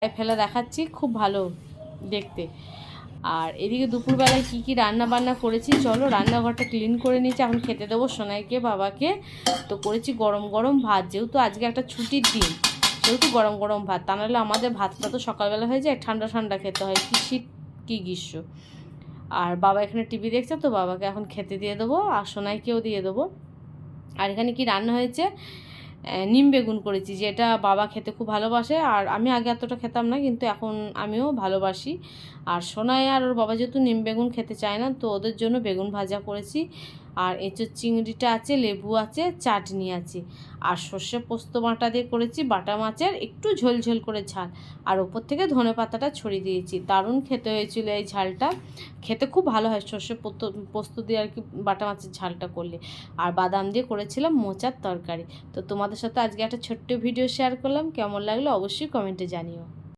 ফেলা দেখাচ্ছি, খুব ভালো দেখতে। আর এদিকে দুপুরবেলায় কী কী রান্না বান্না করেছি চলো, রান্নাঘরটা ক্লিন করে নিয়েছি, এখন খেতে দেবো সোনাইকে বাবাকে। তো করেছি গরম গরম ভাত, যেহেতু আজকে একটা ছুটির দিন সেহেতু গরম গরম ভাত, তা নাহলে আমাদের ভাতটা তো সকালবেলা হয়ে যায়, ঠান্ডা ঠান্ডা খেতে হয়, কি শীত কি গ্রীষ্ম। আর বাবা এখানে টিভি দেখছে, তো বাবাকে এখন খেতে দিয়ে দেবো আর সোনাইকেও দিয়ে দেবো। আর এখানে কি রান্না হয়েছে, নিম বেগুন করেছি, যেটা বাবা খেতে খুব ভালোবাসে, আর আমি আগে এতটা খেতাম না, কিন্তু এখন আমিও ভালোবাসি। আর সোনাই আর ওর বাবা যেহেতু নিম বেগুন খেতে চায় না, তো ওদের জন্য বেগুন ভাজা করেছি। আর এঁচোর চিংড়িটা আছে, লেবু আছে, চাটনি আছে। আর সর্ষে পোস্ত বাটা দিয়ে করেছি বাটা মাছের একটু ঝোলঝোল করে ঝাল। আর ওপর থেকে ধনে পাতাটা ছড়িয়ে দিয়েছি, দারুণ খেতে হয়েছিল এই ঝালটা। খেতে খুব ভালো হয় সর্ষে পোস্ত দিয়ে আর কি বাটা মাছের ঝালটা করলে। আর বাদাম দিয়ে করেছিলাম মোচার তরকারি। তো তোমাদের সাথে আজকে একটা ছোট্ট ভিডিও শেয়ার করলাম, কেমন লাগলো অবশ্যই কমেন্টে জানিও।